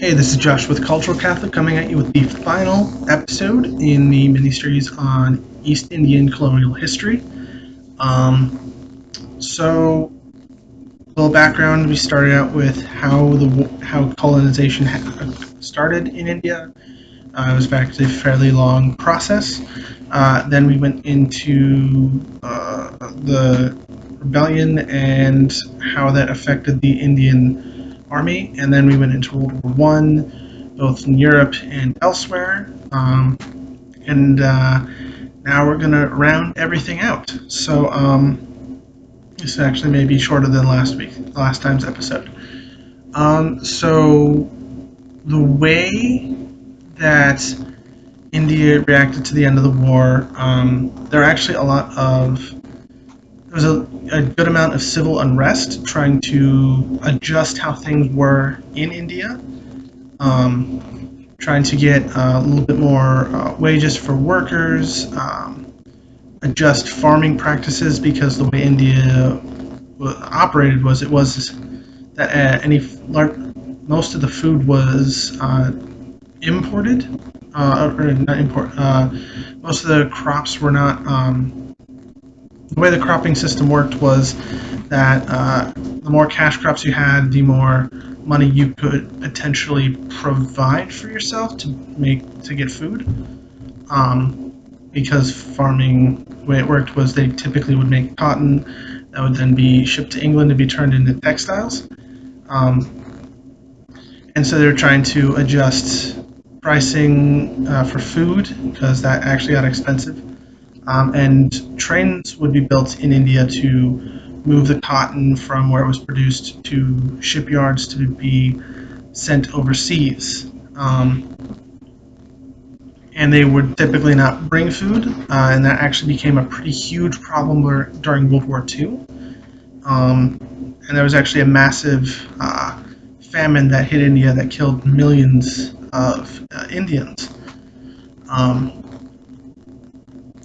Hey, this is Josh with Cultural Catholic coming at you with the final episode in the mini-series on East Indian colonial history. So, a little background: we started out with how colonization started in India. It was actually a fairly long process. Then we went into the rebellion and how that affected the Indian army, and then we went into World War One, both in Europe and elsewhere. And now we're gonna round everything out. So this actually may be shorter than last time's episode. So the way that India reacted to the end of the war, there are actually a lot of there was a good amount of civil unrest trying to adjust how things were in India, trying to get a little bit more wages for workers, adjust farming practices because the way India operated was that most of the food was imported, or not import. Most of the crops were not. The way the cropping system worked was that the more cash crops you had, the more money you could potentially provide for yourself to get food. Because farming, the way it worked was they typically would make cotton that would then be shipped to England to be turned into textiles. Um, and so they're trying to adjust pricing for food because that actually got expensive. And trains would be built in India to move the cotton from where it was produced to shipyards to be sent overseas. And they would typically not bring food, and that actually became a pretty huge problem during World War II. And there was actually a massive famine that hit India that killed millions of Indians. Um,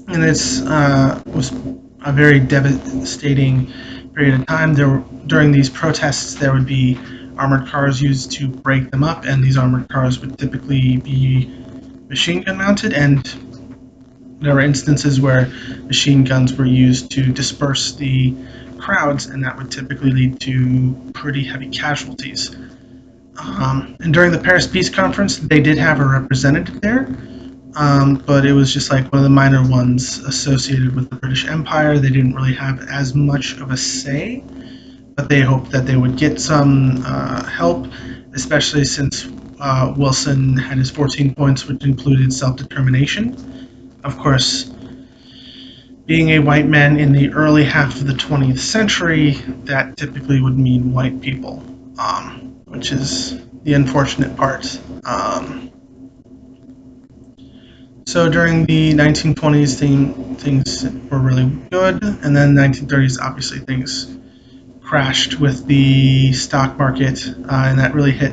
and this was a very devastating period of time. During these protests, there would be armored cars used to break them up, and these armored cars would typically be machine gun mounted, and there were instances where machine guns were used to disperse the crowds, and that would typically lead to pretty heavy casualties. And during the Paris Peace Conference, they did have a representative there, but it was just like one of the minor ones associated with the British Empire. They didn't really have as much of a say, but they hoped that they would get some help, especially since Wilson had his 14 points, which included self determination. Of course, being a white man in the early half of the 20th century, that typically would mean white people, which is the unfortunate part. So during the 1920s, things were really good, and then 1930s, obviously things crashed with the stock market, and that really hit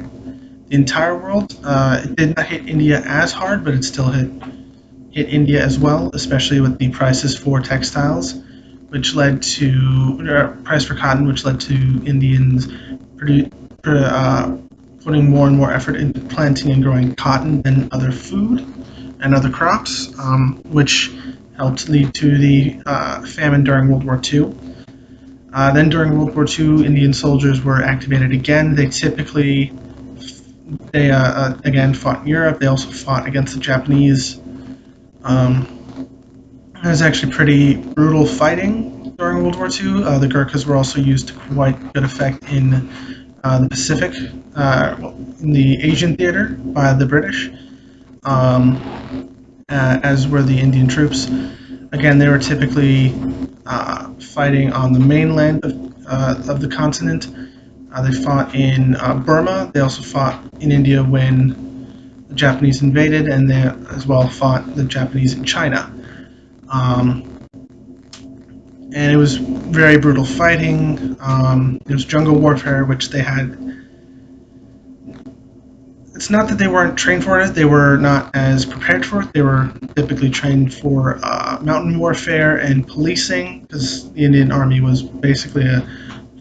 the entire world. It did not hit India as hard, but it still hit India as well, especially with the prices for textiles, which led to price for cotton, which led to Indians produ- uh, putting more and more effort into planting and growing cotton than other food and other crops, which helped lead to the famine during World War II. Then during World War II, Indian soldiers were activated again. They again fought in Europe. They also fought against the Japanese. It was actually pretty brutal fighting during World War II. The Gurkhas were also used to quite good effect in the Pacific, in the Asian theater by the British, as were the Indian troops. Again, they were typically fighting on the mainland of the continent. They fought in Burma. They also fought in India when the Japanese invaded, and they as well fought the Japanese in China. Um, and it was very brutal fighting. It was jungle warfare, which they had. It's not that they weren't trained for it; they were not as prepared for it. They were typically trained for mountain warfare and policing, because the Indian Army was basically a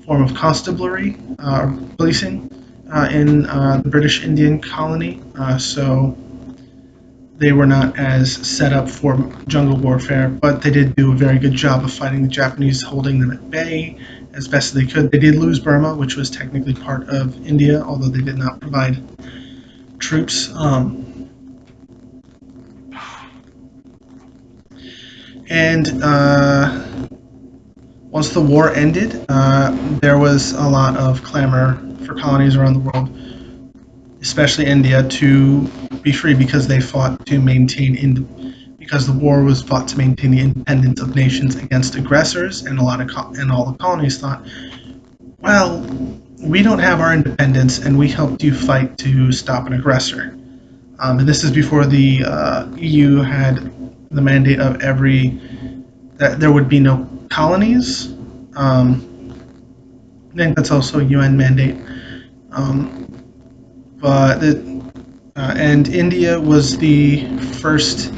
form of constabulary, policing, in the British Indian colony, so they were not as set up for jungle warfare, but they did do a very good job of fighting the Japanese, holding them at bay as best as they could. They did lose Burma, which was technically part of India, although they did not provide troops. And once the war ended, there was a lot of clamor for colonies around the world, especially India, to be free because they fought to maintain because the war was fought to maintain the independence of nations against aggressors, and and all the colonies thought, well, we don't have our independence, and we helped you fight to stop an aggressor. And this is before the EU had the mandate of that there would be no colonies. I think that's also a UN mandate. Um, but and India was the first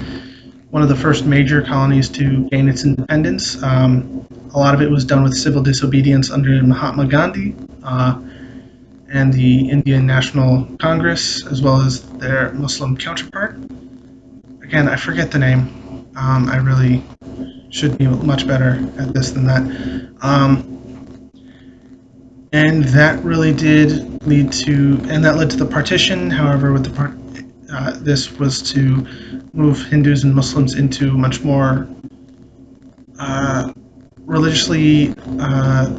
one of the first major colonies to gain its independence. A lot of it was done with civil disobedience under Mahatma Gandhi and the Indian National Congress, as well as their Muslim counterpart. Again, I forget the name. I really should be much better at this than that. And that really did lead to, and that led to the partition. However, with this was to move Hindus and Muslims into much more uh, religiously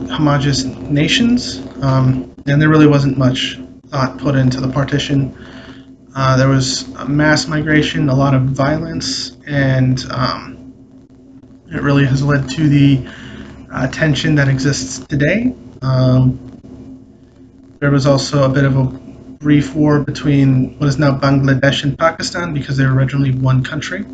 homogenous nations, and there really wasn't much thought put into the partition. There was a mass migration, a lot of violence, and it really has led to the tension that exists today. There was also a bit of a brief war between what is now Bangladesh and Pakistan because they were originally one country.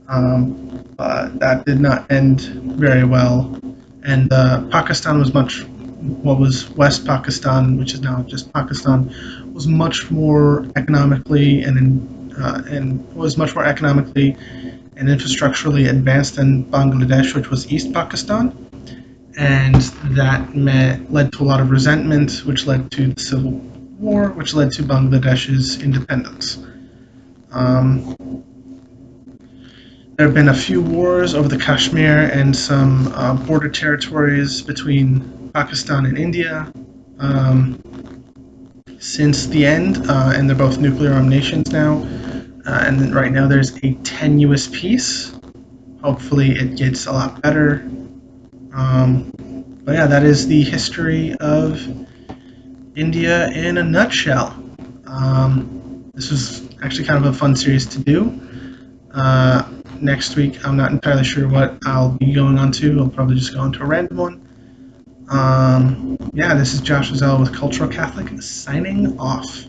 But that did not end very well. And Pakistan was what was West Pakistan, which is now just Pakistan, was much more economically and was much more economically and infrastructurally advanced than Bangladesh, which was East Pakistan, and that led to a lot of resentment, which led to the civil war, which led to Bangladesh's independence. Um, there have been a few wars over the Kashmir and some border territories between Pakistan and India since the end, and they're both nuclear armed nations now. And right now there's a tenuous peace. Hopefully it gets a lot better. Um, but yeah, that is the history of India in a nutshell. This was actually kind of a fun series to do. Uh, Next week, I'm not entirely sure what I'll be going on to. I'll probably just go into a random one. Yeah, this is Josh Azell with Cultural Catholic signing off.